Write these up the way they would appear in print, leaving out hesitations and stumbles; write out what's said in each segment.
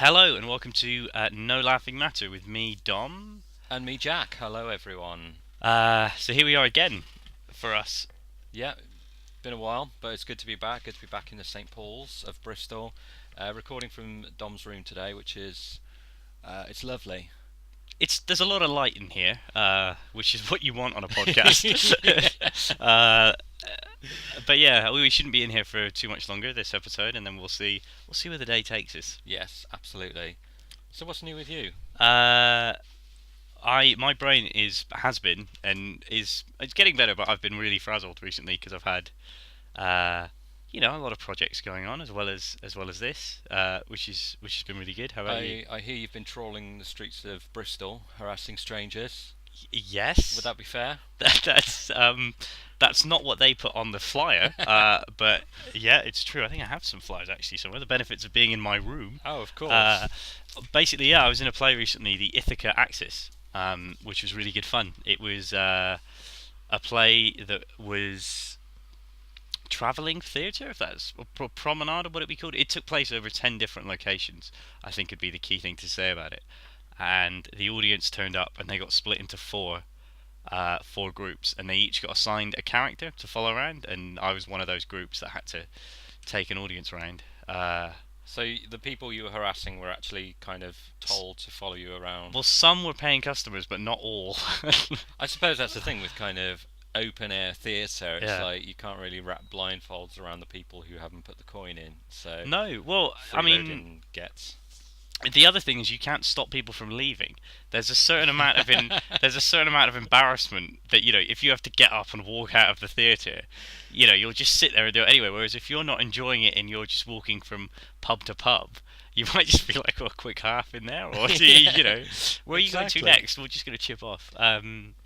Hello and welcome to No Laughing Matter with me, Dom. And me, Jack. Hello, everyone. So here we are again for us. Yeah, been a while, but it's good to be back. Good to be back in the St. Paul's of Bristol, recording from Dom's room today, which is it's lovely. There's a lot of light in here, which is what you want on a podcast. Yes. uh, but yeah, we shouldn't be in here for too much longer this episode, and then we'll see where the day takes us. Yes, absolutely. So, what's new with you? Uh, my brain has been and is it's getting better, but I've been really frazzled recently because I've had uh, a lot of projects going on as well as this, which has been really good. How about you? I hear you've been trawling the streets of Bristol, harassing strangers. Would Yes, that be fair? that's not what they put on the flyer, but yeah, it's true. I think I have some flyers actually somewhere. The benefits of being in my room. Oh, of Uh, course. Basically, yeah, I was in a play recently, the Ithaca Axis, which was really good fun. It was a play that was travelling theatre, if that's a promenade or what it be called. It took place over 10 different locations, I think would be the key thing to say about it. And the audience turned up and they got split into four groups, and they each got assigned a character to follow around, and I was one of those groups that had to take an audience around. So the people you were harassing were actually kind of told to follow you around. Well, some were paying customers, but not all. I suppose that's the thing with kind of open air theatre. It's Yeah. like you can't really wrap blindfolds around the people who haven't put the coin in. So No, well, I mean, freeloading gets. the other thing is you can't stop people from leaving. There's a certain amount of there's a certain amount of embarrassment that if you have to get up and walk out of the theatre, you'll just sit there and do it anyway. Whereas if you're not enjoying it and you're just walking from pub to pub, you might just be like, "Oh, a quick half in there," or Yeah, where are you going to exactly. next? We're just going to chip off. I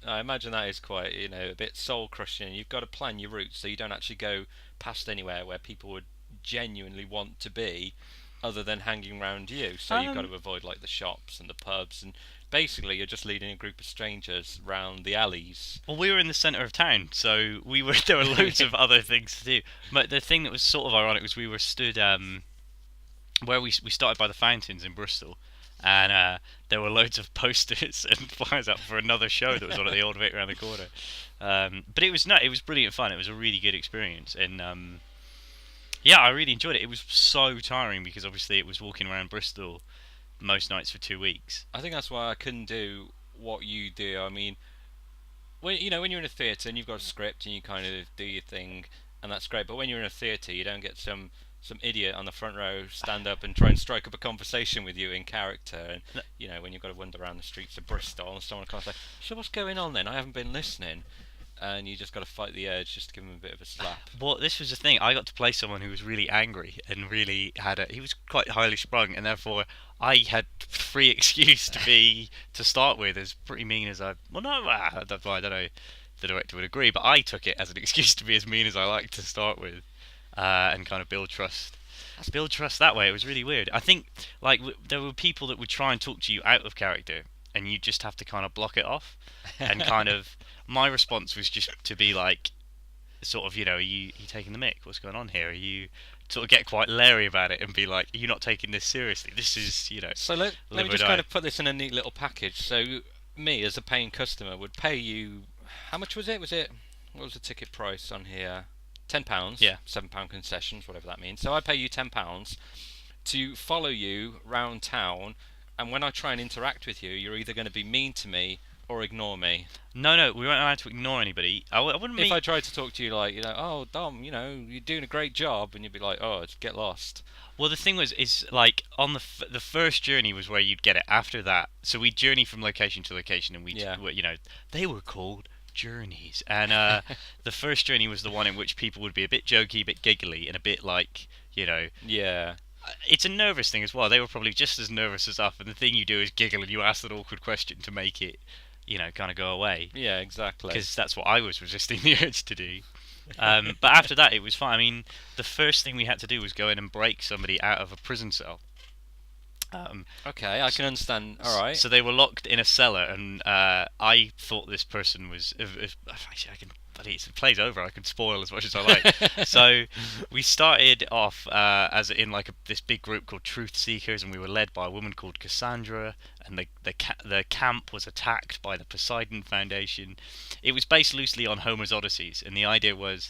imagine that is quite, a bit soul crushing. You've got to plan your route so you don't actually go past anywhere where people would genuinely want to be, other than hanging around you. So you've got Um, to avoid like the shops and the pubs, and basically you're just leading a group of strangers round the alleys. well, we were in the centre of town, so we were there were loads of other things to do. But the thing that was sort of ironic was we were stood where we started by the fountains in Bristol, and there were loads of posters and flyers up for another show that was on at the old Vic around the corner. But it was no, it was brilliant fun. It was a really good experience, and yeah, I really enjoyed it. It was so tiring because obviously it was walking around Bristol most nights for 2 weeks. I think that's why I couldn't do what you do. I mean, when you're in a theatre and you've got a script and you kind of do your thing, and that's great. But when you're in a theatre, you don't get some idiot on the front row stand up and try and strike up a conversation with you in character. And when you've got to wander around the streets of Bristol and someone comes like, "So what's going on then? I haven't been listening." And you just got to fight the urge just to give him a bit of a slap. Well, this was the thing. I got to play someone who was really angry and really he was quite highly sprung, and therefore I had free excuse to start with, as pretty mean as I. Well, no, that's why I don't know if the director would agree, but I took it as an excuse to be as mean as I like to start with, and kind of build trust. Build trust that way. It was really weird. I think like there were people that would try and talk to you out of character, and you just have to kind of block it off, and kind of. My response was just to be like, sort of, are you taking the mic? What's going on here? Are you sort of get quite leery about it and be like, are you not taking this seriously? This is, So let live me or just kind die. of put this in a neat little package. So me as a paying customer would pay you. How much was it? What was the ticket price on here? £10, Yeah. £7 concessions, whatever that means. So I pay you £10 to follow you round town, and when I try and interact with you, you're either going to be mean to me or ignore me. No, no, we weren't allowed to ignore anybody. I wouldn't If I mean. tried to talk to you like, oh Dom, you're doing a great job, and you'd be like, oh, just get lost. Well, the thing was, is like on the first journey was where you'd get it. After that, so we'd journey from location to location, and Yeah. they were called journeys. And the first journey was the one in which people would be a bit jokey, a bit giggly, and a bit like, Yeah. it's a nervous thing as well. They were probably just as nervous as us, and the thing you do is giggle and you ask that awkward question to make it, kind of go away. Yeah, exactly. Because that's what I was resisting the urge to do. But after that, it was fine. I mean, the first thing we had to do was go in and break somebody out of a prison cell. Okay, I can understand. All right. So they were locked in a cellar, and I thought this person was. Actually, I can. But it plays over. I can spoil as much as I like. So we started off as in like this big group called Truth Seekers, and we were led by a woman called Cassandra. And the camp was attacked by the Poseidon Foundation. It was based loosely on Homer's Odysseys, and the idea was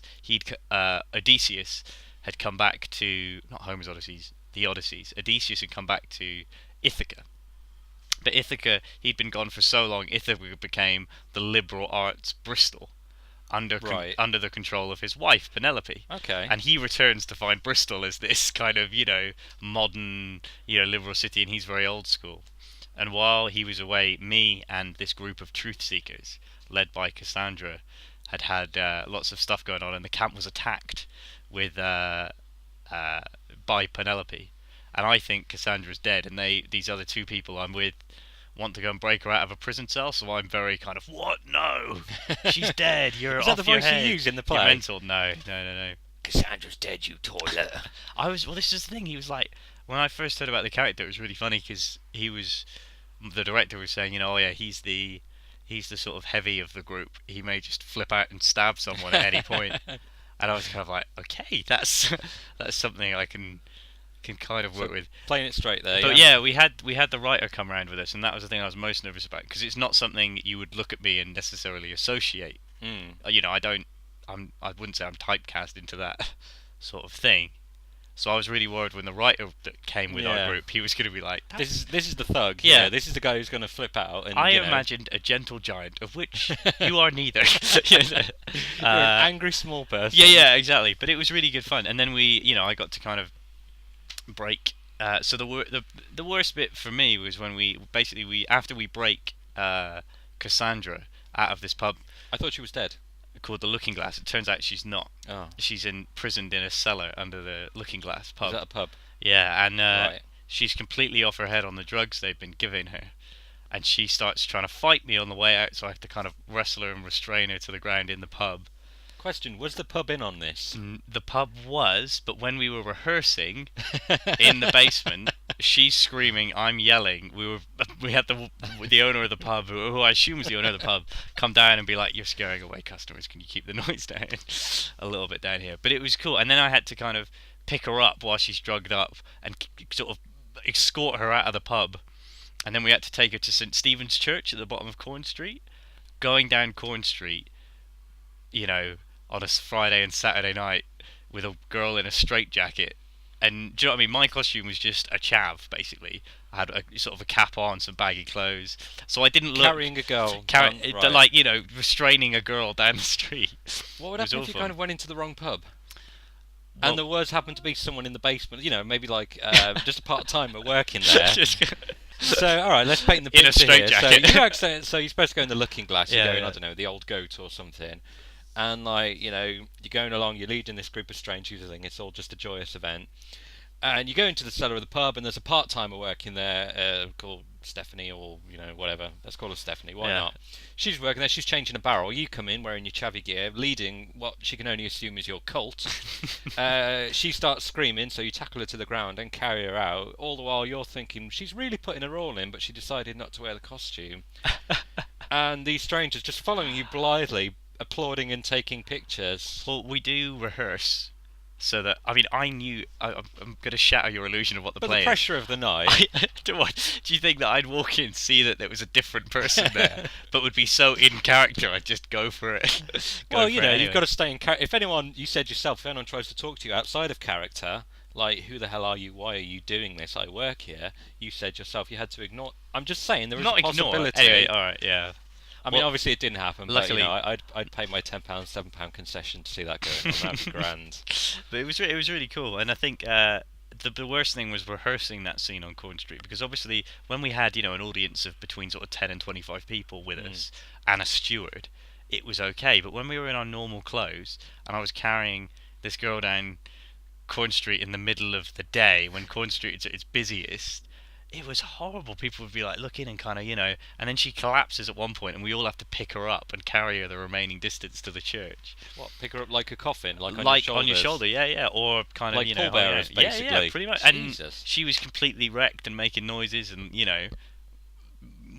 Odysseus had come back to not Homer's Odysseys, the Odysseys. Odysseus had come back to Ithaca. But Ithaca, he'd been gone for so long, Ithaca became the liberal arts Bristol Right. under the control of his wife, Penelope. Okay. And he returns to find Bristol as this kind of, modern, liberal city, and he's very old school. And while he was away, me and this group of truth seekers, led by Cassandra, had lots of stuff going on, and the camp was attacked with by Penelope. And I think Cassandra's dead, and these other two people I'm with want to go and break her out of a prison cell. So I'm very kind of, what? No, she's dead. You're Is off that the your voice head. you use in the You're play? mental. No, no, no, no. Cassandra's dead, you toilet. Well, this is the thing. He was like, when I first heard about the character, it was really funny because the director was saying, oh yeah, he's the sort of heavy of the group. He may just flip out and stab someone at any point. And I was kind of like, okay, that's something I can kind of work with. Playing it straight there. But yeah, we had the writer come around with us, and that was the thing I was most nervous about because it's not something you would look at me and necessarily associate. I wouldn't say I'm typecast into that sort of thing. So I was really worried when the writer that came with our Yeah. group, he was going to be like, This is the thug. Yeah. This is the guy who's going to flip out. And I you know, imagined a gentle giant, of which you are neither. you're an angry small person. Yeah, exactly. But it was really good fun, and then I got to kind of break. So the worst bit for me was when we after we break Cassandra out of this pub I thought she was dead. called the Looking Glass. It turns out she's not. Oh. She's imprisoned in a cellar under the Looking Glass pub. Is that a pub? Yeah, and Right. she's completely off her head on the drugs they've been giving her. And she starts trying to fight me on the way out, so I have to kind of wrestle her and restrain her to the ground in the pub. Question: was the pub in on this? The pub was, but when we were rehearsing in the basement, she's screaming, I'm yelling. We had the owner of the pub, who I assume was the owner of the pub, come down and be like, "You're scaring away customers. Can you keep the noise down a little bit down here?" But it was cool. And then I had to kind of pick her up while she's drugged up and sort of escort her out of the pub. And then we had to take her to St Stephen's Church at the bottom of Corn Street. Going down Corn Street, on a Friday and Saturday night with a girl in a straitjacket. And do you know what I mean? My costume was just a chav, basically. I had a sort of a cap on, some baggy clothes. So I didn't look... Carrying a girl. Right. Like, restraining a girl down the street. What would happen if you awful. kind of went into the wrong pub? Well- And there was happened to be someone in the basement, maybe like just a part-timer working there. So, all right, let's paint the In a picture here. straitjacket. So you're supposed to go in the Looking Glass. You're Yeah, going, yeah. I don't know, the Old Goat or something. And, you're going along, you're leading this group of strangers, I think it's all just a joyous event. And you go into the cellar of the pub, and there's a part-timer working there called Stephanie, or, whatever. Let's call her Stephanie, why Yeah. not? She's working there, she's changing a barrel. You come in wearing your chavvy gear, leading what she can only assume is your cult. She starts screaming, so you tackle her to the ground and carry her out. All the while you're thinking, she's really putting her all in, but she decided not to wear the costume. And these strangers just following you blithely, applauding and taking pictures. Well, we do rehearse. So that, I'm going to shatter your illusion of what the But play the is. pressure of the night. Do you think that I'd walk in, see that there was a different person there, but would be so in character, I'd just go for it? Well, you've got to stay in character. If anyone, you said yourself, if anyone tries to talk to you outside of character, like, who the hell are you? Why are you doing this? I work here. You said yourself you had to ignore. I'm just saying there is Not a possibility. ignore. Anyway, all right, yeah. I mean, Well, obviously it didn't happen. luckily- But I'd pay my £10, £7 concession to see that going on. That'd be grand. But it was really cool, and I think the worst thing was rehearsing that scene on Corn Street, because obviously when we had an audience of between sort of 10 and 25 people with us and a steward, it was okay. But when we were in our normal clothes and I was carrying this girl down Corn Street in the middle of the day when Corn Street is at its busiest, it was horrible. People would be like looking and kind of, and then she collapses at one point, and we all have to pick her up and carry her the remaining distance to the church. What? Pick her up like a coffin, like On your shoulder, yeah, yeah, or kind of, like pallbearers, yeah, yeah, basically. pretty much. Jesus. And she was completely wrecked and making noises, and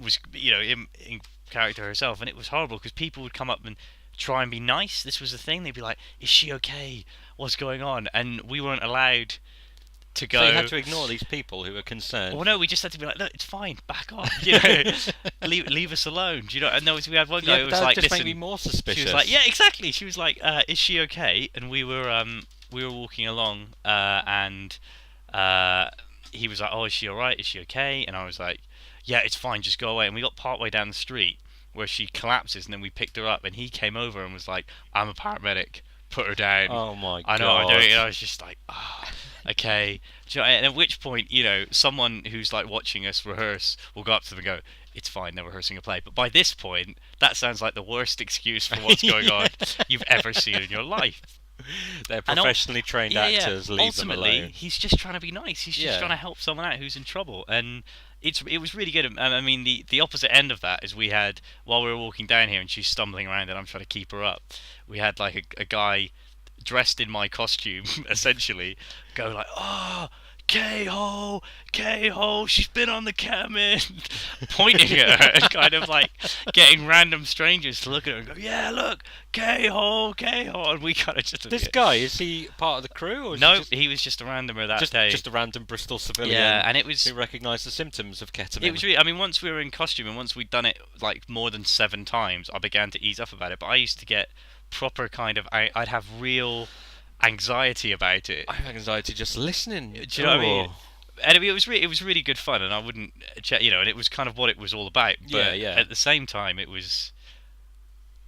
was in character herself, and it was horrible because people would come up and try and be nice. This was the thing. They'd be like, "Is she okay? What's going on?" And we weren't allowed to go. So you had to ignore these people who were concerned. Well, no, we just had to be like, "Look, it's fine. Back off. Leave us alone." And we had one guy who was that like, just "Listen." made me more suspicious. She was like, "Yeah, exactly." She was like, "Is she okay?" And we were walking along, and he was like, "Oh, is she all right? Is she okay?" And I was like, "Yeah, it's fine. Just go away." And we got part way down the street where she collapses, and then we picked her up, and he came over and was like, "I'm a paramedic. Put her down." Oh my god! I know, I do. And I was just like, okay. And at which point, someone who's like watching us rehearse will go up to them and go, "It's fine, they're rehearsing a play." But by this point, that sounds like the worst excuse for what's going on you've ever seen in your life. They're professionally trained actors. Leave Ultimately, them alone. he's just trying to be nice. He's just Yeah. trying to help someone out who's in trouble, and it was really good. I mean, the opposite end of that is we had, while we were walking down here and she's stumbling around and I'm trying to keep her up, we had like a guy dressed in my costume essentially go like, "Oh, K-Ho, K-Ho, she's been on the cam in," pointing at her and kind of like getting random strangers to look at her and go, "Yeah, look, K-Ho, K-Ho," and we kind of just... This guy, is he part of the crew? Or is No, he he was just a randomer that just, day. just a random Bristol civilian Yeah, and it was... who recognised the symptoms of ketamine. It was really... I mean, once we were in costume and once we'd done it like more than 7 times, I began to ease up about it. But I used to get proper kind of... I'd have real anxiety about it. I have anxiety just listening. Do you know what I mean? And it was really good fun, and I wouldn't, and it was kind of what it was all about. But Yeah. at the same time, it was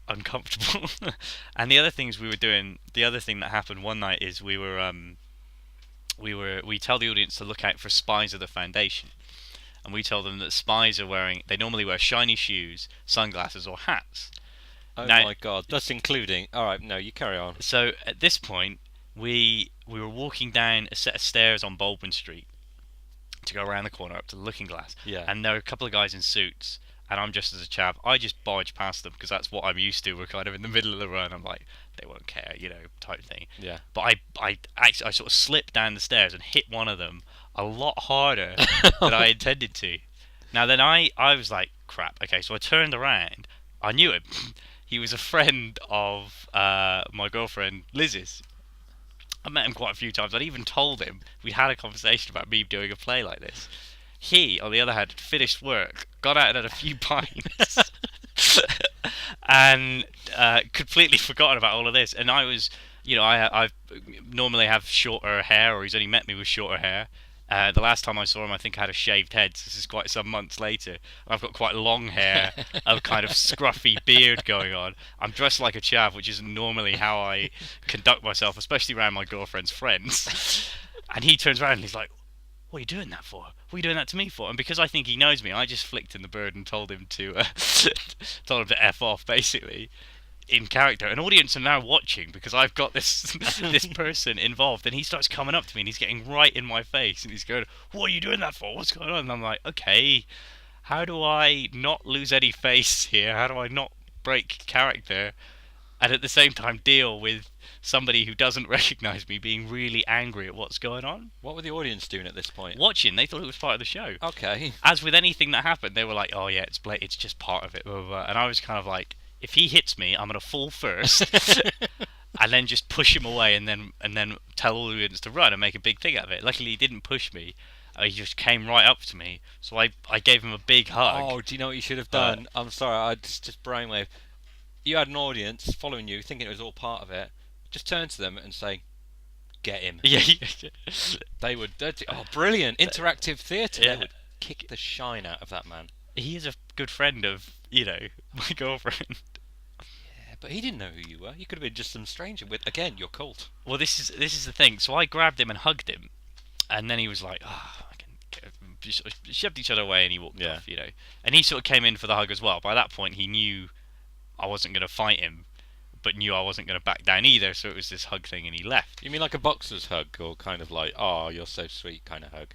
uncomfortable. And the other things we were doing, the other thing that happened one night is we tell the audience to look out for spies of the Foundation, and we tell them that spies they normally wear shiny shoes, sunglasses, or hats. Oh Now- my god, that's including. All right, no, you carry on. So at this point, we were walking down a set of stairs on Baldwin Street to go around the corner up to the Looking Glass. Yeah. And there are a couple of guys in suits, and I'm just as a chap. I just barge past them because that's what I'm used to. We're kind of in the middle of the run. I'm like, they won't care, type thing. Yeah. But I sort of slipped down the stairs and hit one of them a lot harder than I intended to. Now then I was like, crap. Okay, so I turned around. I knew him. He was a friend of my girlfriend Liz's. I met him quite a few times. I'd even told him we had a conversation about me doing a play like this. He, on the other hand, had finished work, got out and had a few pints, and completely forgotten about all of this. And I was, I normally have shorter hair, or he's only met me with shorter hair. The last time I saw him, I think I had a shaved head. So this is quite some months later. I've got quite long hair, a kind of scruffy beard going on. I'm dressed like a chav, which isn't normally how I conduct myself, especially around my girlfriend's friends. And he turns around and he's like, "What are you doing that for? What are you doing that to me for?" And because I think he knows me, I just flicked him the bird and told him to F off, basically. In character. An audience are now watching because I've got this person involved, and he starts coming up to me and he's getting right in my face and he's going, "What are you doing that for? What's going on?" And I'm like, okay, how do I not lose any face here? How do I not break character and at the same time deal with somebody who doesn't recognise me being really angry at what's going on? What were the audience doing at this point? Watching, they thought it was part of the show. Okay. As with anything that happened, they were like, "Oh yeah, it's just part of it." Blah, blah, blah. And I was kind of like, if he hits me, I'm gonna fall first, and then just push him away, and then tell all the audience to run and make a big thing out of it. Luckily, he didn't push me. He just came right up to me, so I gave him a big hug. Oh, do you know what you should have done? I'm sorry, I just brainwave. You had an audience following you, thinking it was all part of it. Just turn to them and say, "Get him." Yeah. They would. Oh, brilliant! Interactive theatre. Yeah. They would kick the shine out of that man. He is a good friend of my girlfriend. Yeah, but he didn't know who you were. You could have been just some stranger with, again, your cult. Well, this is the thing. So I grabbed him and hugged him, and then he was like, sort of shoved each other away, and he walked off. And he sort of came in for the hug as well. By that point, he knew I wasn't going to fight him, but knew I wasn't going to back down either. So it was this hug thing, and he left. You mean like a boxer's hug, or kind of like, "Oh, you're so sweet" kind of hug?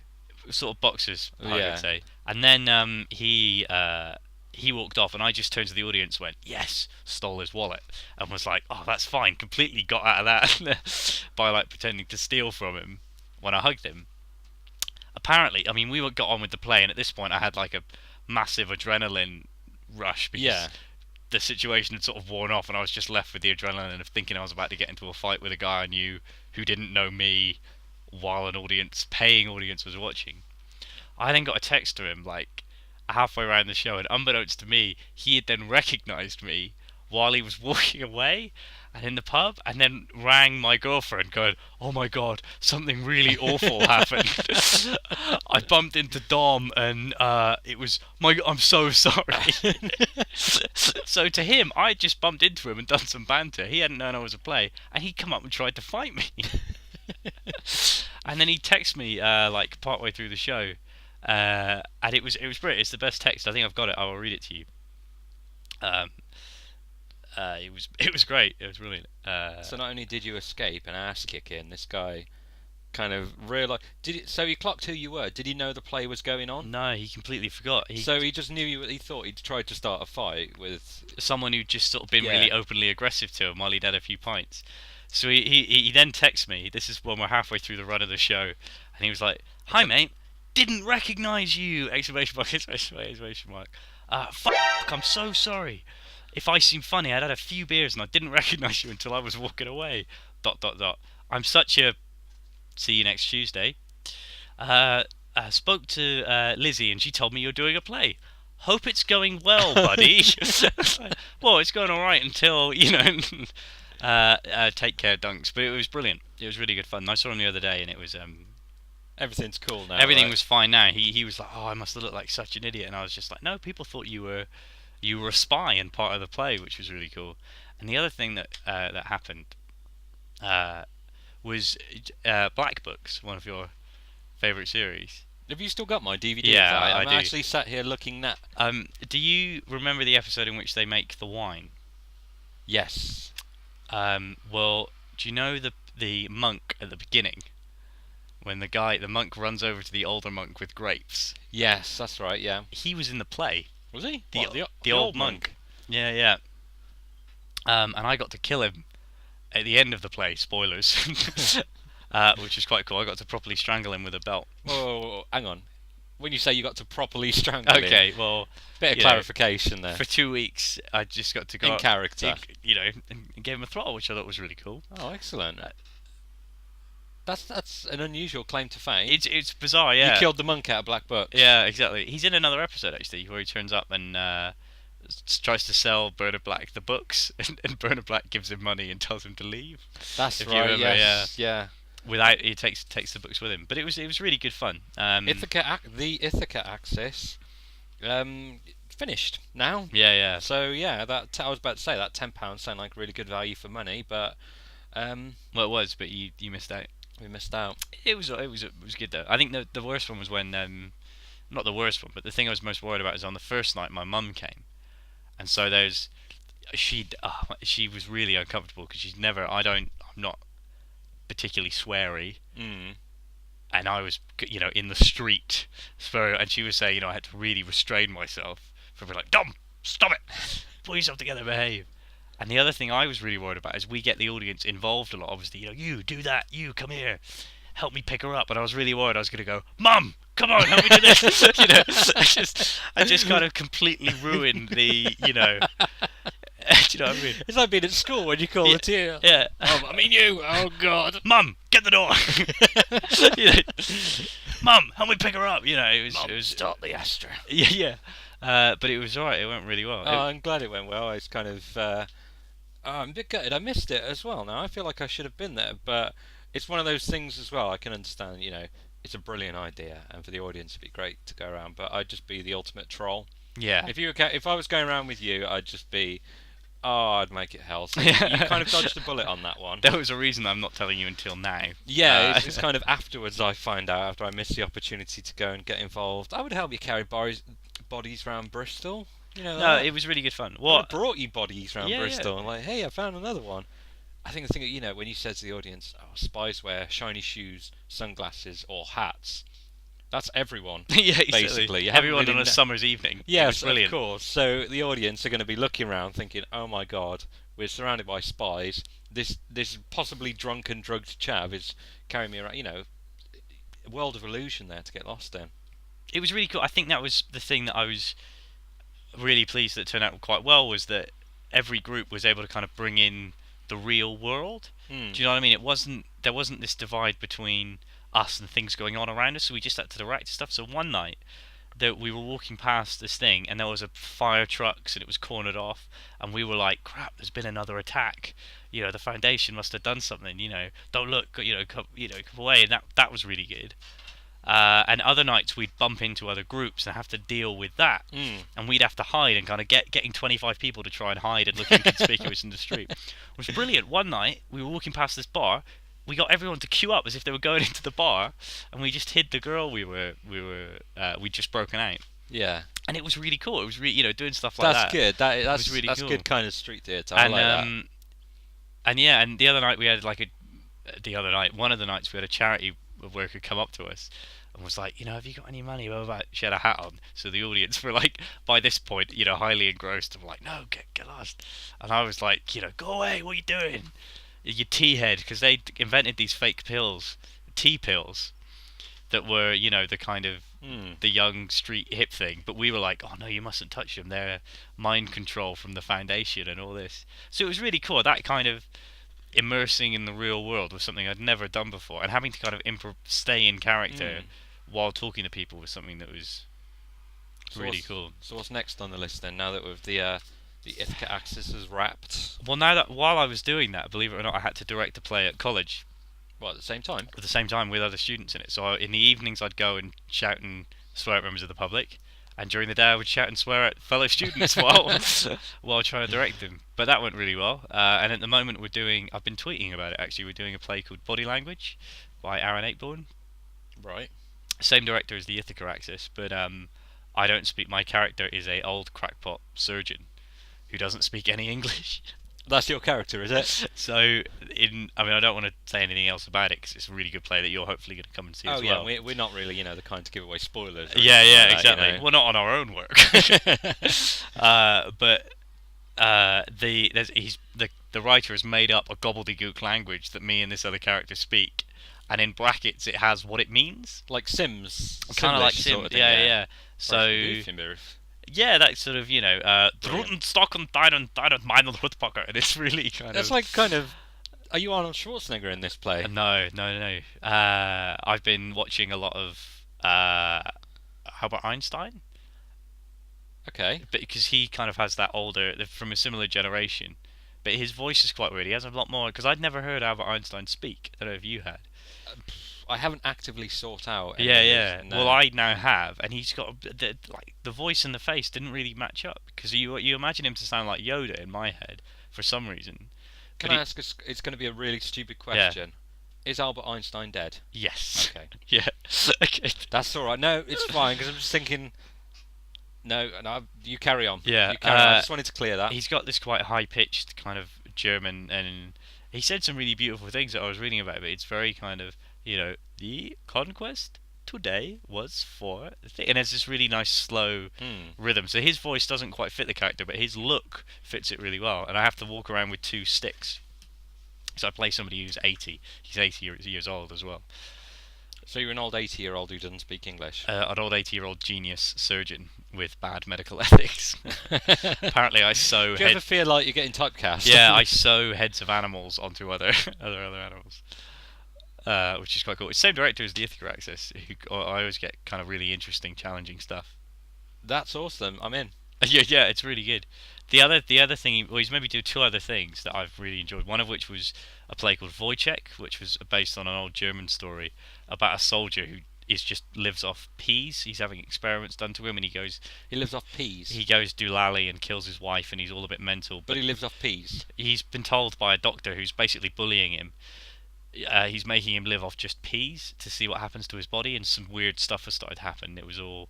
sort of boxers, I Yeah. would say. And then he walked off, and I just turned to the audience, went, "Yes," stole his wallet, and was like, "Oh, that's fine." Completely got out of that by like pretending to steal from him when I hugged him. Apparently, I mean, got on with the play, and at this point, I had like a massive adrenaline rush because Yeah. the situation had sort of worn off, and I was just left with the adrenaline of thinking I was about to get into a fight with a guy I knew who didn't know me, while an paying audience, was watching. I then got a text to him like halfway around the show, and unbeknownst to me, he had then recognised me while he was walking away and in the pub, and then rang my girlfriend, going, "Oh my god, something really awful happened. I bumped into Dom, and it was my. I'm so sorry." So to him, I just bumped into him and done some banter. He hadn't known I was a play, and he'd come up and tried to fight me. And then he texted me like partway through the show, and it was brilliant. It's the best text. I think I've got it. I will read it to you. Um, it was great. It was brilliant. So not only did you escape an ass kicking, this guy kind of realized. So he clocked who you were. Did he know the play was going on? No, he completely forgot. So he just knew you. He thought he'd tried to start a fight with. Someone who'd just sort of been Yeah. really openly aggressive to him while he'd had a few pints. So he then texts me. This is when we're halfway through the run of the show, and he was like, "Hi mate, didn't recognise you!" Exclamation mark! Exclamation mark! Fuck! I'm so sorry. If I seem funny, I'd had a few beers and I didn't recognise you until I was walking away. Dot dot dot. I'm such a. See you next Tuesday. Spoke to Lizzie and she told me you're doing a play. Hope it's going well, buddy. Well, it's going all right until take care, Dunks. But it was brilliant. It was really good fun. I saw him the other day, and it was Everything's cool now. everything right? was fine now. He was like, "Oh, I must have looked like such an idiot," and I was just like, "No, people thought you were a spy and part of the play," which was really cool. And the other thing that happened uh, was Black Books, one of your favourite series. Have you still got my DVD? Yeah, of that? I I'm do. actually sat here looking now. Do you remember the episode in which they make the wine? Yes. Well, do you know the monk at the beginning when the monk runs over to the older monk with grapes? Yes, that's right. Yeah. He was in the play. Was he? The What, the old monk. Yeah, yeah. And I got to kill him at the end of the play. Spoilers. Which is quite cool. I got to properly strangle him with a belt. Oh, hang on. When you say you got to properly strangle him, Okay, well, bit of you know, clarification there. for 2 weeks, I just got to go In up, character. and gave him a throttle, which I thought was really cool. Oh, excellent. That's an unusual claim to fame. It's bizarre, yeah. You killed the monk out of Black Book. Yeah, exactly. He's in another episode actually, where he turns up and tries to sell Bernard Black the books, and Bernard Black gives him money and tells him to leave. That's If you right. remember, Yes. Yeah. Without he takes the books with him, but it was really good fun. The Ithaca Axis, finished now. Yeah. So yeah, I was about to say that £10 sounded like really good value for money, but Well, it was, but you missed out. we missed out. It was good though. I think the worst one was when not the worst one, but the thing I was most worried about is on the first night my mum came, and so she was really uncomfortable because I'm not particularly sweary, Mm. and I was in the street, and she was saying I had to really restrain myself from being like, "Dom, stop it, pull yourself together, behave." And the other thing I was really worried about is we get the audience involved a lot. Obviously, you do that, you come here, help me pick her up. But I was really worried I was going to go, "Mum, come on, help me do this." I just kind of completely ruined the. Do you know what I mean? It's like being at school when you call Yeah, the teacher. Yeah. I mean you. Oh God. Mum, get the door. Mum, help me pick her up. It was Stop the Astra. yeah. But it was alright. It went really well. Oh, I'm glad it went well. I was kind of. I'm a bit gutted. I missed it as well. Now I feel like I should have been there, but it's one of those things as well. I can understand. It's a brilliant idea, and for the audience, it'd be great to go around. But I'd just be the ultimate troll. Yeah. If I was going around with you, I'd just be. Oh, I'd make it hell. So you kind of dodged a bullet on that one. There was a reason I'm not telling you until now. Yeah, it's kind of afterwards I find out, after I missed the opportunity to go and get involved. I would help you carry bodies around Bristol. No, that. it was really good fun. I What? brought you bodies around Yeah, Bristol. And like, hey, I found another one. I think the thing, when you said to the audience, "Oh, spies wear shiny shoes, sunglasses, or hats," That's everyone. Yeah, exactly. Basically, you haven't Everyone really on a summer's evening. It was Yes, of brilliant. course. So the audience are going to be looking around, thinking, "Oh my God, we're surrounded by spies. This possibly drunken, drugged chav is carrying me around." A world of illusion there to get lost in. It was really cool. I think that was the thing that I was really pleased that it turned out quite well, was that every group was able to kind of bring in the real world. Hmm. Do you know what I mean? There wasn't this divide between us and things going on around us, so we just had to direct stuff. So one night that we were walking past this thing and there was a fire trucks and it was cornered off, and we were like, crap, there's been another attack. The Foundation must have done something. Don't look. Come away. And that was really good. And other nights we'd bump into other groups and have to deal with that, and we'd have to hide and kind of getting 25 people to try and hide and look inconspicuous in the street. It was brilliant. One night we were walking past this bar, we got everyone to queue up as if they were going into the bar, and we just hid the girl we'd just broken out, Yeah, and it was really cool. It was really doing stuff like that's that. good. That's was really that's cool. good kind of street theatre. I And like that. and yeah, and the other night we had one of the nights we had a charity worker come up to us and was like, have you got any money? What about, she had a hat on, so the audience were like, by this point, highly engrossed and like, no, get lost. And I was like, go away, what are you doing? You tea head, because they invented these fake pills, tea pills, that were, the kind of the young street hip thing. But we were like, oh no, you mustn't touch them. They're mind control from the Foundation and all this. So it was really cool. That kind of immersing in the real world was something I'd never done before, and having to kind of stay in character while talking to people was something that was really cool. So what's next on the list then? Now that with the Ithaca Axis is wrapped, Well, now that while I was doing that, believe it or not, I had to direct a play at college well, at the same time. at the same time with other students in it. So in the evenings I'd go and shout and swear at members of the public, and during the day I would shout and swear at fellow students while trying to direct them. But that went really well. And at the moment I've been tweeting about it actually. We're doing a play called Body Language by Aaron Aitborn. Right. Same director as the Ithaca Axis, but I don't speak. My character is a old crackpot surgeon who doesn't speak any English. That's your character, is it? So I don't want to say anything else about it because it's a really good play that you're hopefully going to come and see as well. Yeah, we're not really, the kind to give away spoilers. Yeah, like exactly. That, Well, not on our own work. But the writer has made up a gobbledygook language that me and this other character speak, and in brackets it has what it means. Like Sims. Kind of like Simlish Sim. sort of thing, Yeah. So. Yeah, that's sort of, Druten Stocken Dynan Meinl Rutpacker, and it's really That's like kind of. Are you Arnold Schwarzenegger in this play? No. I've been watching a lot of Albert Einstein, Okay. because he kind of has that from a similar generation, but his voice is quite weird. He has a lot more, because I'd never heard Albert Einstein speak. I don't know if you had. I haven't actively sought out. Yeah. No. Well, I now have, and he's got the voice and the face didn't really match up, because you imagine him to sound like Yoda in my head for some reason. Can I ask? It's going to be a really stupid question. Is Albert Einstein dead? Yes. Okay. Yeah. Okay. That's all right. No, it's fine because I'm just thinking. No, you carry on. Yeah, You carry on. I just wanted to clear that. He's got this quite high-pitched kind of German, and he said some really beautiful things that I was reading about, but it's very kind of, the conquest today was for the thing, and there's this really nice slow rhythm. So his voice doesn't quite fit the character, but his look fits it really well. And I have to walk around with two sticks. So I play somebody who's 80. He's 80 years old as well. So you're an old 80-year-old who doesn't speak English. An old 80-year-old genius surgeon with bad medical ethics. Apparently, I sew. Do you ever feel like you're getting typecast? Yeah, I sew heads of animals onto other animals, which is quite cool. It's the same director as the Ithaca Axis. I always get kind of really interesting, challenging stuff. That's awesome. I'm in. Yeah, it's really good. The other thing, he's maybe do two other things that I've really enjoyed. One of which was a play called Wojciech, which was based on an old German story about a soldier who just lives off peas. He's having experiments done to him, and He lives off peas. he goes doolally and kills his wife, and he's all a bit mental. But he lives off peas. He's been told by a doctor who's basically bullying him. He's making him live off just peas to see what happens to his body, and some weird stuff has started to happen. It was all.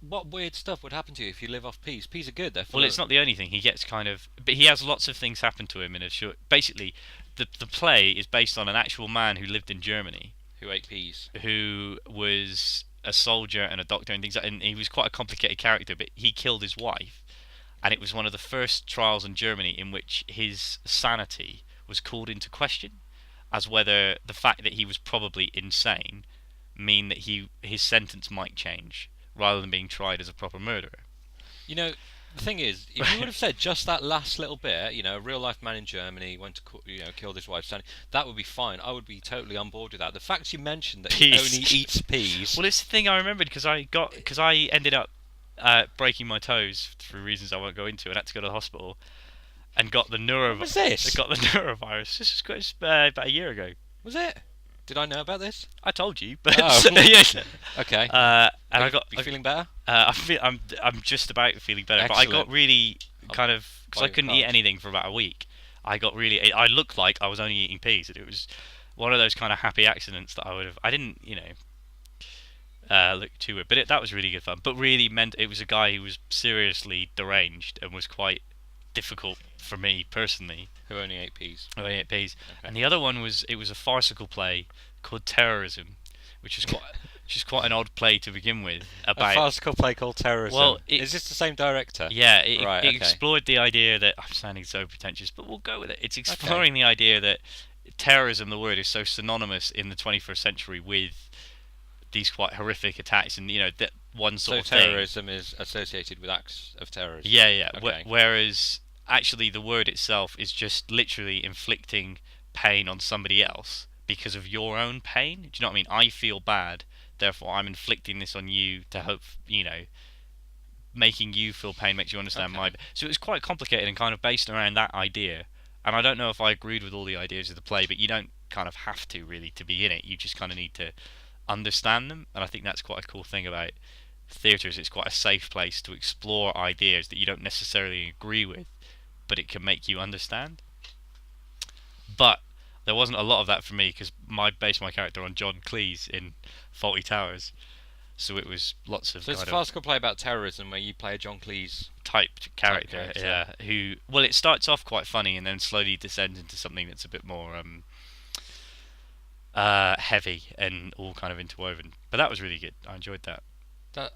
What weird stuff would happen to you if you live off peas? Peas are good. Well, it's not the only thing. He gets but he has lots of things happen to him in a short. Basically, the play is based on an actual man who lived in Germany, who ate peas. who was a soldier and a doctor and things like, and he was quite a complicated character, but he killed his wife, and it was one of the first trials in Germany in which his sanity was called into question, as whether the fact that he was probably insane mean that his sentence might change rather than being tried as a proper murderer. You know, the thing is, if you would have said just that last little bit, you know, a real life man in Germany went to, killed his wife, that would be fine. I would be totally on board with that. The fact you mentioned that he only eats peas. Well, it's the thing I remembered because I ended up breaking my toes for reasons I won't go into, and had to go to the hospital and got the What was this? got the neurovirus. This was about a year ago. Was it? Did I know about this? I told you, but Oh. yes. Okay. And I got. You feeling better? I'm just about feeling better, but I got Excellent. really kind of because I Bite couldn't your eat heart. anything for about a week. I looked like I was only eating peas, and it was one of those kind of happy accidents that I didn't look too weird, but that was really good fun. But really meant it was a guy who was seriously deranged and was quite difficult for me personally. Who only ate peas? Oh, yeah, peas. Okay. And the other one was a farcical play called Terrorism, which is quite an odd play to begin with. A About farcical play called Terrorism. Well, is this the same director? yeah, it Right, it okay. explored the idea that I'm sounding so pretentious, but we'll go with it. It's exploring the idea that terrorism, the word, is so synonymous in the 21st century with these quite horrific attacks, and that one sort So of thing. terrorism is associated with acts of terrorism. Yeah, yeah. Okay. Whereas actually the word itself is just literally inflicting pain on somebody else because of your own pain. Do you know what I mean? I feel bad, therefore I'm inflicting this on you to hope, making you feel pain makes you understand my. Okay. So it was quite complicated and kind of based around that idea. And I don't know if I agreed with all the ideas of the play, but you don't kind of have to really to be in it. You just kind of need to understand them, and I think that's quite a cool thing about theatres. It's quite a safe place to explore ideas that you don't necessarily agree with, but it can make you understand. But there wasn't a lot of that for me because I based my character on John Cleese in Fawlty Towers, so it was lots of So it's a kind of farcical play about terrorism where you play a John Cleese. typed character, character. yeah. Who, well, it starts off quite funny and then slowly descends into something that's a bit more heavy and all kind of interwoven. But that was really good. I enjoyed that. That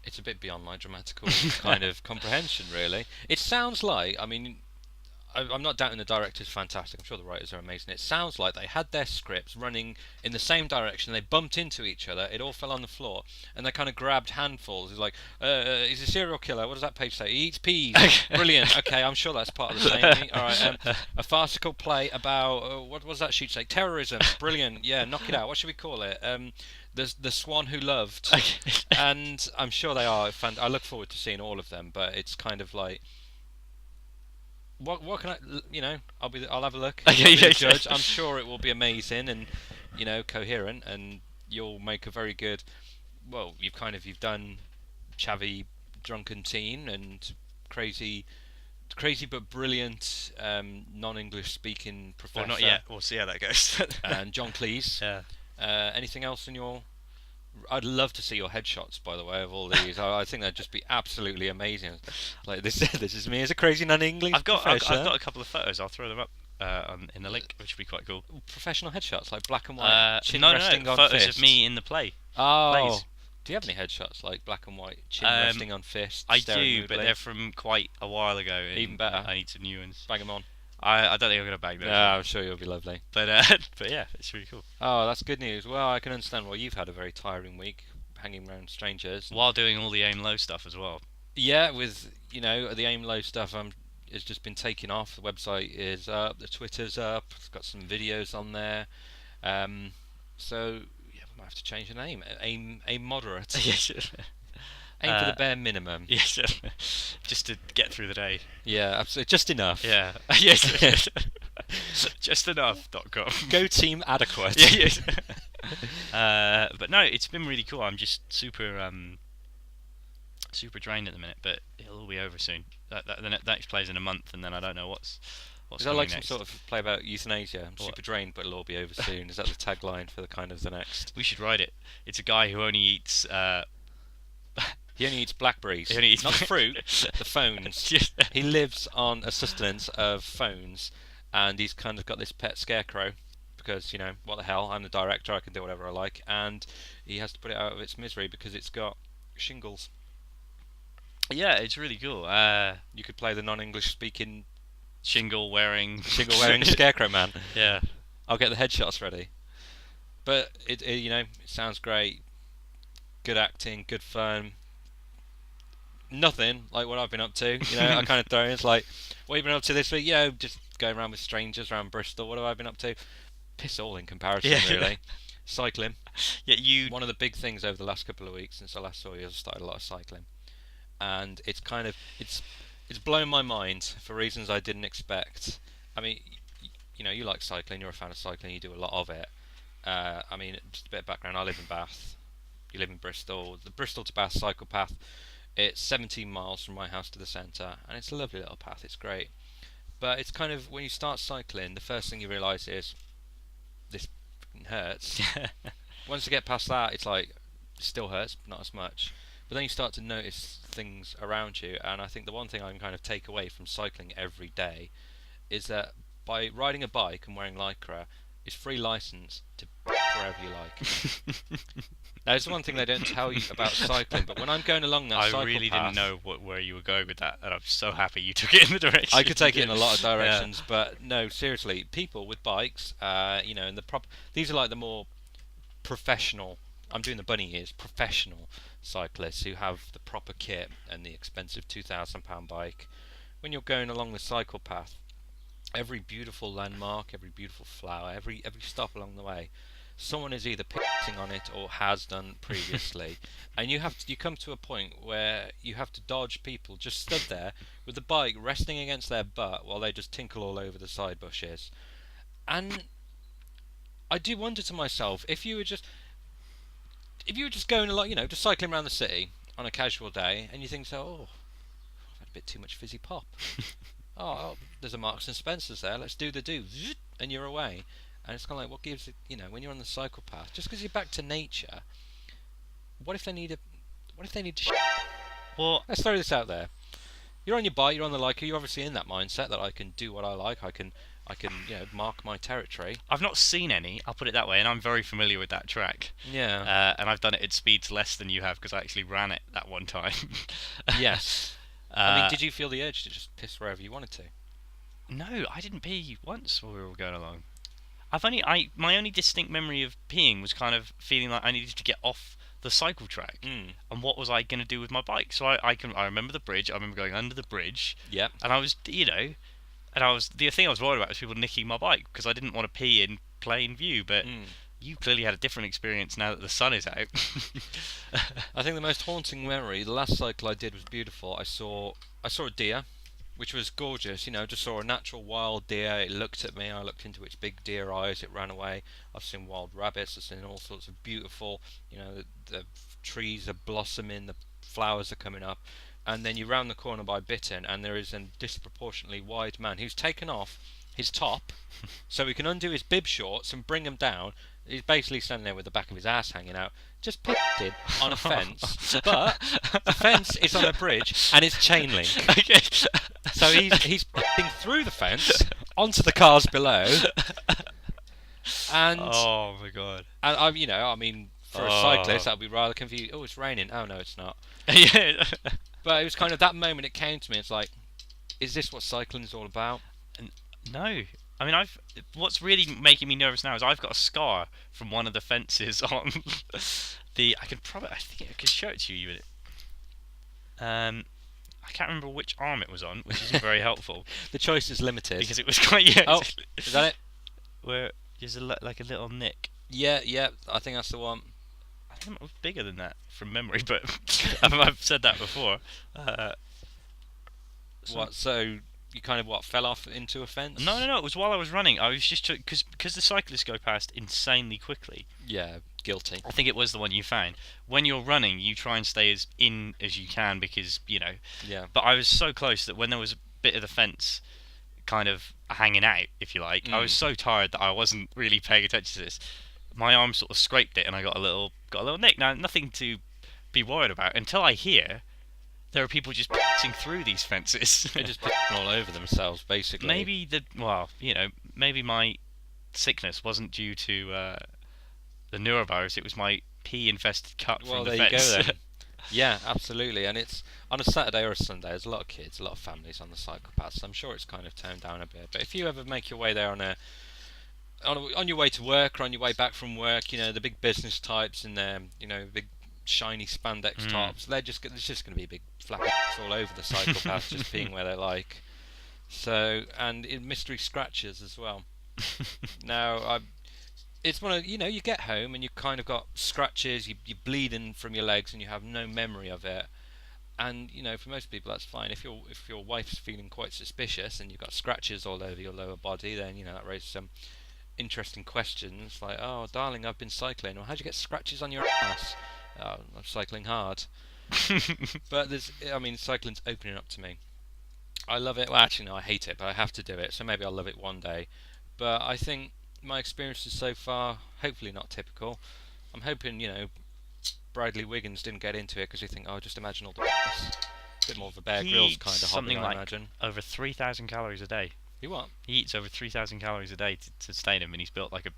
it's a bit beyond my dramatical kind of comprehension, really. It sounds like, I mean, I'm not doubting the director's fantastic. I'm sure the writers are amazing. It sounds like they had their scripts running in the same direction. They bumped into each other. It all fell on the floor, and they kind of grabbed handfuls. It's like, he's a serial killer. What does that page say? He eats peas. Brilliant. Okay, I'm sure that's part of the same thing. All right. A farcical play about what was that sheet say? Terrorism. Brilliant. Yeah, knock it out. What should we call it? The Swan Who Loved. And I'm sure they are. I look forward to seeing all of them. But it's kind of like. What can I, I'll have a look. I'll be the judge. I'm sure it will be amazing and, coherent, and you'll make a very good. Well, you've done Chavvy Drunken Teen and crazy but brilliant non-English speaking professor. Well, not yet. We'll see how that goes. And John Cleese. Yeah. Anything else in your? I'd love to see your headshots, by the way, of all these. I think that'd just be absolutely amazing. Like this is me as a crazy non-English I've got professor. a couple of photos. I'll throw them up in the link, which would be quite cool. Professional headshots, like black and white, chin no, resting on photos fist. of me in the play. Oh, plays. do you have any headshots like black and white, chin resting on fist? I staring do, but moodily? they're from quite a while ago. And Even better. I need some new ones. Bang them on. I don't think I'm gonna bag those. Yeah, I'm sure you'll be lovely. But but yeah, it's really cool. Oh, that's good news. Well, I can understand why you've had a very tiring week hanging around strangers. While doing all the aim low stuff as well. Yeah, with the aim low stuff, it's just been taken off. The website is up, the Twitter's up. It's got some videos on there. So yeah, we might have to change the name. Aim moderate. Yes. Aim for the bare minimum. Yes. Just to get through the day. Yeah, absolutely. Just enough. Yeah. Yes. Just enough.com. Go team adequate. Yeah. Yes. But no, it's been really cool. I'm just super drained at the minute, but it'll all be over soon. The next play's in a month, and then I don't know what's Is that coming like next. some sort of play about euthanasia? I'm What? super drained, but it'll all be over soon. Is that the tagline for the kind of the next? We should write it. It's a guy who only eats. He only eats blackberries. He only eats not black- fruit, the phones. He lives on a sustenance of phones, and he's kind of got this pet scarecrow because, what the hell, I'm the director, I can do whatever I like, and he has to put it out of its misery because it's got shingles. Yeah, it's really cool. You could play the non-English speaking Shingle wearing scarecrow man. Yeah. I'll get the headshots ready. But it sounds great. Good acting, good fun. Nothing like what I've been up to. I kind of throw in. It's like, what have you been up to this week? Just going around with strangers around Bristol. What have I been up to? Piss all in comparison, really. Cycling. Yeah, One of the big things over the last couple of weeks since I last saw you, I've started a lot of cycling, and it's blown my mind for reasons I didn't expect. I mean, you like cycling. You're a fan of cycling. You do a lot of it. I mean, just a bit of background. I live in Bath. You live in Bristol. The Bristol to Bath cycle path. It's 17 miles from my house to the centre, and it's a lovely little path. It's great. But it's kind of, when you start cycling, the first thing you realise is, this fucking hurts. Once you get past that, it's like, it still hurts, but not as much. But then you start to notice things around you, and I think the one thing I can kind of take away from cycling every day is that by riding a bike and wearing Lycra, it's free license to wherever you like. Now, it's the one thing they don't tell you about cycling, but when I'm going along that cycle I really path, didn't know where you were going with that, and I'm so happy you took it in the direction. I could take it in a lot of directions, but no, seriously, people with bikes, and these are like the more professional, I'm doing the bunny ears, professional cyclists who have the proper kit and the expensive £2,000 bike. When you're going along the cycle path, every beautiful landmark, every beautiful flower, every stop along the way, someone is either pissing on it or has done previously, and you come to a point where you have to dodge people just stood there with the bike resting against their butt while they just tinkle all over the side bushes. And I do wonder to myself, if you were just going a lot, just cycling around the city on a casual day, and you think, I've had a bit too much fizzy pop. Oh, there's a Marks and Spencer's there, let's do the do, and you're away. And it's kind of like, what gives it, when you're on the cycle path, just because you're back to nature, what if they need to Well, let's throw this out there. You're on your bike, you're on the Lycra, you're obviously in that mindset that I can do what I like, I can mark my territory. I've not seen any, I'll put it that way, and I'm very familiar with that track. Yeah. And I've done it at speeds less than you have, because I actually ran it that one time. Yes. I mean, did you feel the urge to just piss wherever you wanted to? No, I didn't pee once while we were going along. My only distinct memory of peeing was kind of feeling like I needed to get off the cycle track, and what was I going to do with my bike? So I remember the bridge. I remember going under the bridge. Yep. And I was, the thing I was worried about was people nicking my bike, because I didn't want to pee in plain view. But you clearly had a different experience now that the sun is out. I think the most haunting memory, the last cycle I did was beautiful. I saw a deer, which was gorgeous. Just saw a natural wild deer. It looked at me. I looked into its big deer eyes. It ran away. I've seen wild rabbits. I've seen all sorts of beautiful. The trees are blossoming. The flowers are coming up. And then you round the corner by Bitton, and there is a disproportionately wide man who's taken off his top, so he can undo his bib shorts and bring them down. He's basically standing there with the back of his ass hanging out, just pissed on a fence. But the fence is on a bridge and it's chain link. Okay. So he's pissing through the fence onto the cars below. And oh my god. And I mean, for a cyclist, that would be rather confusing. Oh, it's raining. Oh no, it's not. Yeah. But it was kind of that moment. It came to me. It's like, is this what cycling is all about? No. I mean, what's really making me nervous now is I've got a scar from one of the fences on I think I could show it to you. I can't remember which arm it was on, which isn't very helpful. The choice is limited. Because it was quite, Oh, is that it? Where there's like a little nick. Yeah, I think that's the one. I think it was bigger than that from memory, but I've said that before. So you kind of fell off into a fence? No. It was while I was running. I was just because the cyclists go past insanely quickly. Yeah, guilty. I think it was the one you found. When you're running, you try and stay as in as you can because Yeah. But I was so close that when there was a bit of the fence kind of hanging out, if you like, I was so tired that I wasn't really paying attention to this. My arm sort of scraped it, and I got a little nick. Now, nothing to be worried about until I hear there are people just passing through these fences. They're just pissing all over themselves, basically. Maybe maybe my sickness wasn't due to the neurovirus. It was my pee-infested cut Well, from the there you go fence. then. Yeah, absolutely. And it's on a Saturday or a Sunday. There's a lot of kids, a lot of families on the cycle path. So I'm sure it's kind of toned down a bit. But if you ever make your way there on your way to work or on your way back from work, the big business types in their, big shiny spandex tops, there's just going to be big flappy all over the cycle path, just being where they like. So, and mystery scratches as well. Now, it's one of, you get home and you kind of got scratches, you're bleeding from your legs and you have no memory of it. And for most people that's fine. If your wife's feeling quite suspicious and you've got scratches all over your lower body, then that raises some interesting questions like, oh darling, I've been cycling, or how'd you get scratches on your ass? Oh, I'm cycling hard. But cycling's opening up to me. I love it. Well, actually no, I hate it, but I have to do it, so maybe I'll love it one day. But I think my experiences so far, hopefully not typical. I'm hoping, Bradley Wiggins didn't get into it because he think, oh, just imagine all the mess. A bit more of a Bear He Grylls eats kind of hobby, something I like imagine. over 3,000 calories a day. He what? He eats over 3,000 calories a day to sustain him, and he's built like a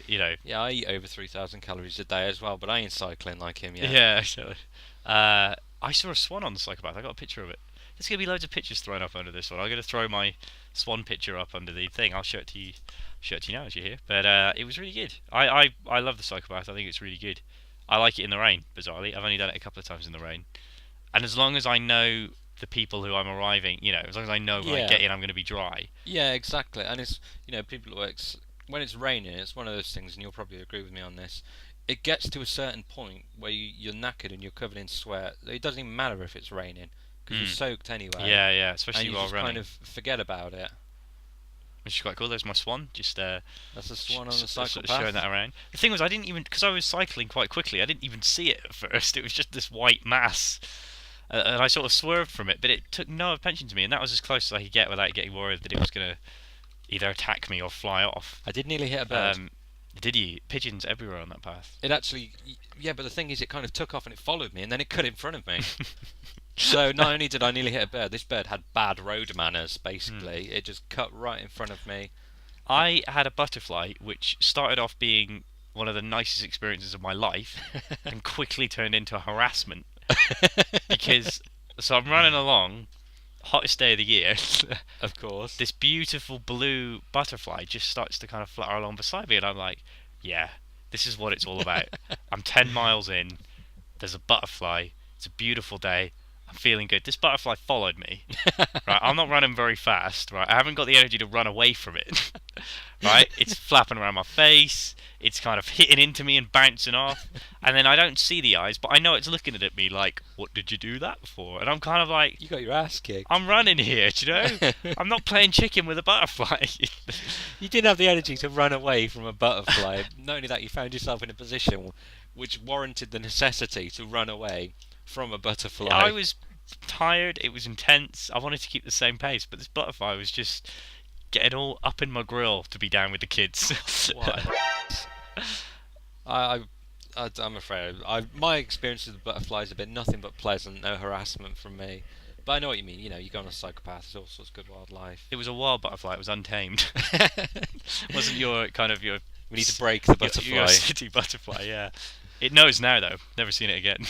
Yeah, I eat over 3,000 calories a day as well, but I ain't cycling like him yet. Yeah, actually. I saw a swan on the psychopath. I got a picture of it. There's gonna be loads of pictures thrown up under this one. I'm gonna throw my swan picture up under the thing. I'll show it to you. Now as you're here. But it was really good. I love the psychopath. I think it's really good. I like it in the rain. Bizarrely, I've only done it a couple of times in the rain. And as long as I know the people who I'm arriving, as long as I know when I get in, I'm gonna be dry. Yeah, exactly. And it's people who when it's raining, it's one of those things, and you'll probably agree with me on this. It gets to a certain point where you're knackered and you're covered in sweat. It doesn't even matter if it's raining because you're soaked anyway. Yeah, especially and you while just running. kind of forget about it. Which is quite cool. There's my swan, just that's a swan on the cycle path. Showing that around. The thing was, I didn't even, because I was cycling quite quickly, I didn't even see it at first. It was just this white mass, and I sort of swerved from it, but it took no attention to me, and that was as close as I could get without getting worried that it was going to either attack me or fly off. I did nearly hit a bird. Did you? Pigeons everywhere on that path. It actually, yeah, but the thing is, it kind of took off and it followed me, and then it cut in front of me. So not only did I nearly hit a bird, this bird had bad road manners, basically. It just cut right in front of me. I had a butterfly, which started off being one of the nicest experiences of my life, and quickly turned into harassment. So I'm running along, hottest day of the year. Of course. This beautiful blue butterfly just starts to kind of flutter along beside me, and I'm like, yeah, this is what it's all about. I'm 10 miles in, there's a butterfly, it's a beautiful day, I'm feeling good. This butterfly followed me. Right, I'm not running very fast, right? I haven't got the energy to run away from it. Right? It's flapping around my face, it's kind of hitting into me and bouncing off, and then I don't see the eyes, but I know it's looking at me like, what did you do that for? And I'm kind of like, you got your ass kicked. I'm running here, do you know? I'm not playing chicken with a butterfly. You didn't have the energy to run away from a butterfly. Not only that, you found yourself in a position which warranted the necessity to run away from a butterfly. Yeah, I was tired, it was intense, I wanted to keep the same pace, but this butterfly was just getting all up in my grill to be down with the kids. I'm afraid my experience with the butterflies have been nothing but pleasant, no harassment from me. But I know what you mean. You go on a psychopath. There's all sorts of good wildlife. It was a wild butterfly. It was untamed. Wasn't your We need to break the butterfly. Your city butterfly. Yeah. It knows now though. Never seen it again.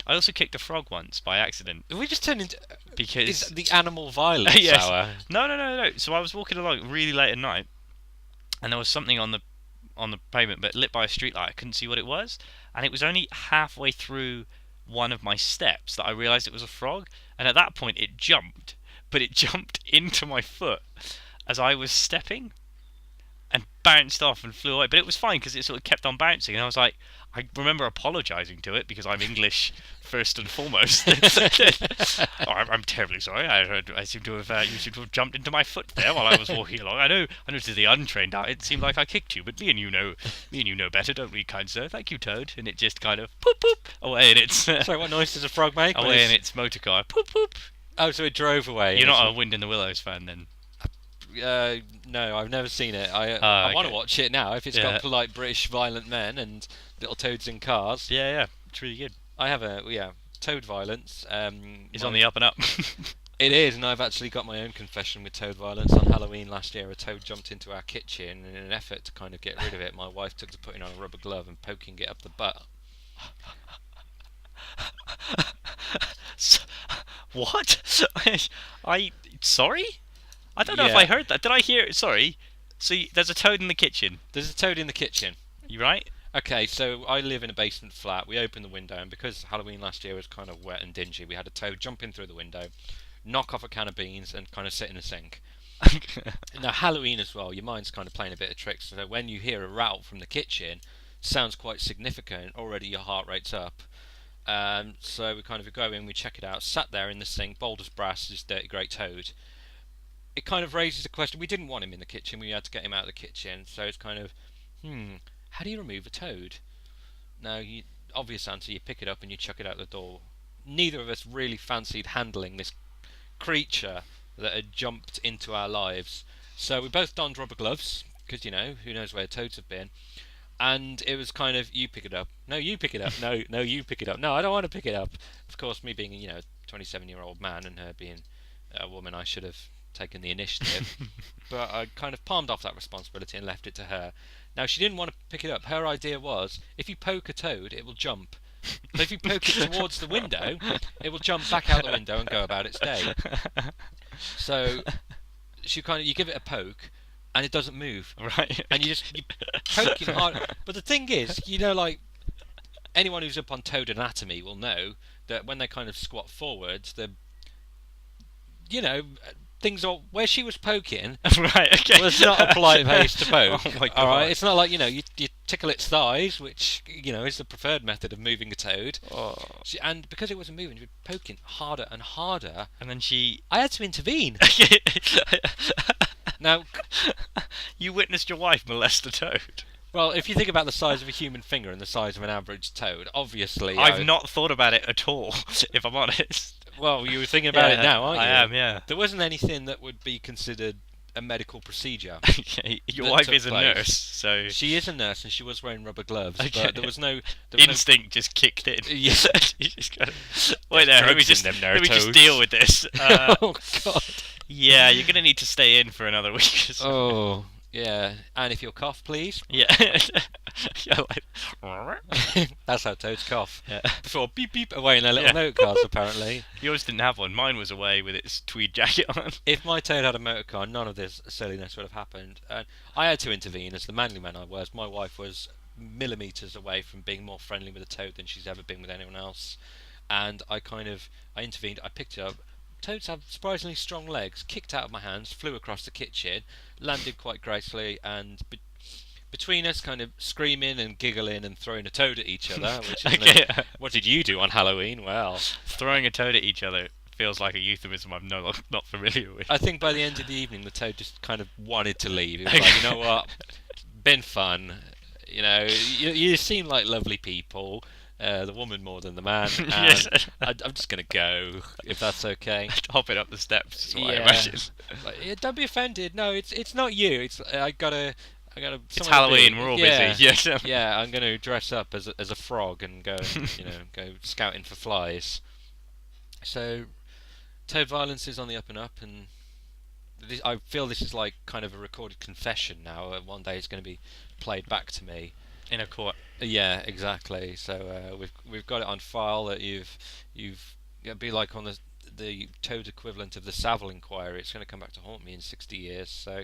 I also kicked a frog once by accident. We just turned into because the animal violence yes. hour. No. So I was walking along really late at night, and there was something on the pavement, but lit by a street light. I couldn't see what it was, and it was only halfway through one of my steps that I realised it was a frog. And at that point, it jumped, but it jumped into my foot as I was stepping, and bounced off and flew away. But it was fine because it sort of kept on bouncing, and I was like, I remember apologising to it because I'm English first and foremost. I'm terribly sorry. I seem to have you seem to have jumped into my foot there while I was walking along. I know to the untrained eye it seemed like I kicked you, but me and you know better, don't we, kind sir? Thank you, Toad. And it just kind of poop poop away in its. Sorry, what noise does a frog make? Away in its motor car. Poop poop. Oh, so it drove away. You're not a Wind in the Willows fan then? No, I've never seen it. I want to watch it now if it's got polite British violent men and little toads in cars. Yeah, it's really good. I have Toad violence. Is on the up and up. It is, and I've actually got my own confession with toad violence. On Halloween last year, a toad jumped into our kitchen, and in an effort to kind of get rid of it, my wife took to putting on a rubber glove and poking it up the butt. S- what? I sorry? I don't know if Yeah. I heard that. Did I hear? Sorry. So there's a toad in the kitchen. There's a toad in the kitchen. You right? Okay, so I live in a basement flat. We opened the window, and because Halloween last year was kind of wet and dingy, we had a toad jump in through the window, knock off a can of beans, and kind of sit in the sink. Now, Halloween as well, your mind's kind of playing a bit of tricks. So when you hear a rattle from the kitchen, sounds quite significant. Already your heart rate's up. So we kind of go in, we check it out. Sat there in the sink, bold as brass, this dirty great toad. It kind of raises a question. We didn't want him in the kitchen. We had to get him out of the kitchen. So it's kind of, how do you remove a toad? Now, obvious answer, you pick it up and you chuck it out the door. Neither of us really fancied handling this creature that had jumped into our lives. So we both donned rubber gloves, because, who knows where toads have been. And it was kind of, you pick it up. No, you pick it up. No, no, you pick it up. No, I don't want to pick it up. Of course, me being, a 27-year-old man and her being a woman, I should have taken the initiative. But I kind of palmed off that responsibility and left it to her. Now, she didn't want to pick it up. Her idea was, if you poke a toad, it will jump. So if you poke it towards the window, it will jump back out the window and go about its day. So you give it a poke, and it doesn't move. Right. And you poke it hard. But the thing is, like anyone who's up on toad anatomy will know that when they kind of squat forwards, things are where she was poking Right. Okay. was not a polite place to poke. Oh my God. All right, it's not like you tickle its thighs, which is the preferred method of moving a toad. Oh. And because it wasn't moving, she was poking harder and harder. And then she. I had to intervene. Now, You witnessed your wife molest a toad. well, if you think about the size of a human finger and the size of an average toad, obviously I've not thought about it at all, if I'm honest. Well, you were thinking about it now, aren't you? I am, yeah. There wasn't anything that would be considered a medical procedure. Okay. Your that wife took is a place. nurse, so She is a nurse and she was wearing rubber gloves, Okay. but there was no instinct just kicked in. Yeah. You just go, wait there, let me drugs in just, them let me just Narutos." deal with this. Oh God. Yeah, you're gonna need to stay in for another week or so. Oh yeah. And if you'll cough, please. Yeah. Yeah, like, That's how toads cough. yeah. Before beep beep away in their little Yeah. motor cars. Apparently, Yours didn't have one. Mine was away with its tweed jacket on. if my toad had a motor car, none of this silliness would have happened. And I had to intervene as the manly man I was. My wife was millimeters away from being more friendly with a toad than she's ever been with anyone else. And I intervened. I picked it up. Toads have surprisingly strong legs. Kicked out of my hands, flew across the kitchen, landed quite gracefully, and between us, kind of screaming and giggling and throwing a toad at each other. Which is Okay. what did you do on Halloween? Well, Throwing a toad at each other feels like a euphemism I'm not familiar with. I think by the end of the evening, the toad just kind of wanted to leave. It was like, you know what, been fun. You seem like lovely people. The woman more than the man. And Yes. I'm just gonna go if that's okay. Hopping up the steps is what I Yeah. imagine. Like, yeah, don't be offended. No, it's not you. I gotta. It's somewhere to Halloween, be. we're all Yeah. busy. Yes. Yeah, I'm gonna dress up as a frog and go go scouting for flies. So, toad violence is on the up and up, and I feel this is like kind of a recorded confession now. One day it's going to be played back to me. In a court. Yeah, exactly. So we've got it on file that you've it'd be like on the toad equivalent of the Savile inquiry. It's going to come back to haunt me in 60 years. So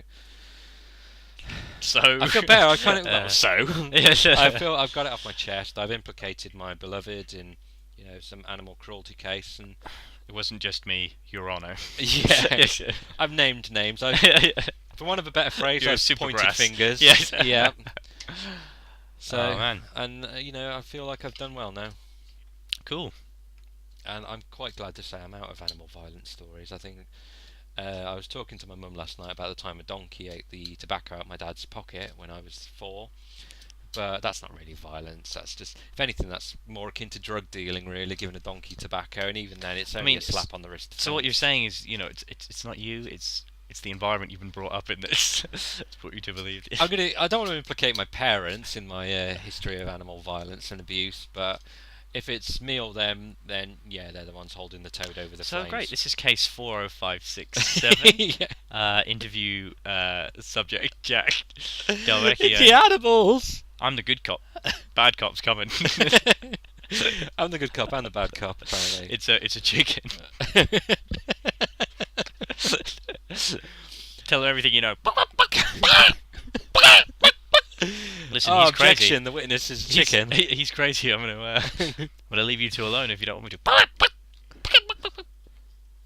So I feel better. I kind of Yes. I feel I've got it off my chest. I've implicated my beloved in some animal cruelty case, and It wasn't just me, Your Honour. yeah, Yes. I've named names. For want of a better phrase, You're a I've super pointed brass. fingers. Yes. Yeah. So, Oh, man. and I feel like I've done well now, Cool. and I'm quite glad to say I'm out of animal violence stories. I think I was talking to my mum last night about the time a donkey ate the tobacco out my dad's pocket when I was 4. But that's not really violence. That's just, if anything, that's more akin to drug dealing, really, giving a donkey tobacco, and even then, it's only a slap on the wrist. So what you're saying is, it's not you, it's the environment you've been brought up in this. That's what you to believe. I don't want to implicate my parents in my history of animal violence and abuse, but If it's me or them, then yeah, they're the ones holding the toad over the So flames. great. This is case 40567. Yeah. Interview subject Jack Del Vecchio. The animals. I'm the good cop. Bad cop's coming. I'm the good cop and the bad cop, apparently. It's a chicken. Tell her everything you know. Listen, Oh, he's crazy. objection! The witness is chicken. He's crazy. I'm gonna leave you two alone if you don't want me to.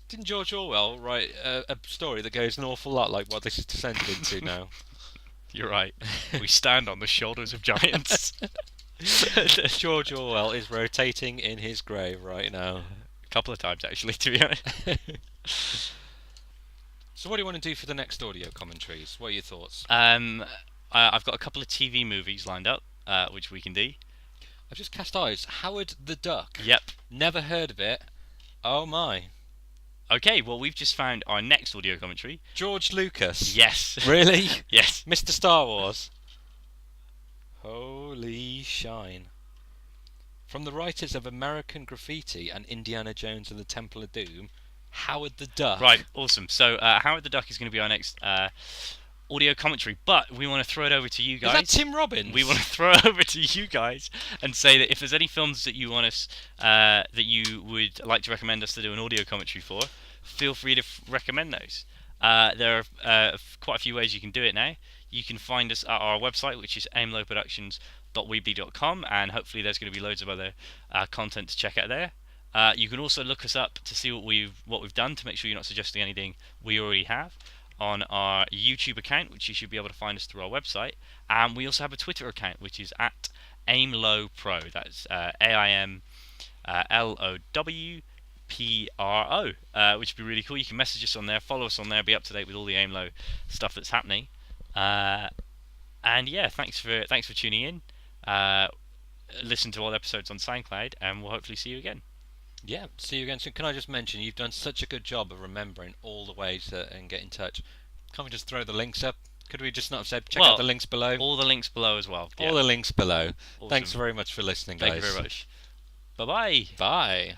Didn't George Orwell write a story that goes an awful lot like what this is descended into now? You're right. We stand on the shoulders of giants. George Orwell is rotating in his grave right now. A couple of times, actually, to be honest. So what do you want to do for the next audio commentaries? What are your thoughts? I've got a couple of TV movies lined up, which we can do. I've just cast eyes. Howard the Duck. Yep. Never heard of it. Oh my. Okay, well, we've just found our next audio commentary. George Lucas. Yes. Really? Yes. Mr. Star Wars. Holy shine. From the writers of American Graffiti and Indiana Jones and the Temple of Doom, Howard the Duck. Right, awesome. So, Howard the Duck is going to be our next audio commentary, but we want to throw it over to you guys. Is that Tim Robbins? We want to throw it over to you guys and say that if there's any films that you want us, that you would like to recommend us to do an audio commentary for, feel free to recommend those. There are quite a few ways you can do it now. You can find us at our website, which is aimlowproductions.weebly.com, and hopefully there's going to be loads of other content to check out there. You can also look us up to see what we've done, to make sure you're not suggesting anything we already have, on our YouTube account, which you should be able to find us through our website. And we also have a Twitter account, which is at aimlowpro. That's AIMLOWPRO, which would be really cool. You can message us on there, follow us on there, be up to date with all the Aimlow stuff that's happening. And yeah, thanks for tuning in. Listen to all the episodes on SoundCloud, and we'll hopefully see you again. Yeah, see you again soon. Can I just mention, you've done such a good job of remembering all the ways and get in touch. Can't we just throw the links up? Could we just not have said, check out the links below? All the links below as well. All the links below. Awesome. Thanks very much for listening, guys. Thank you very much. Bye-bye. Bye.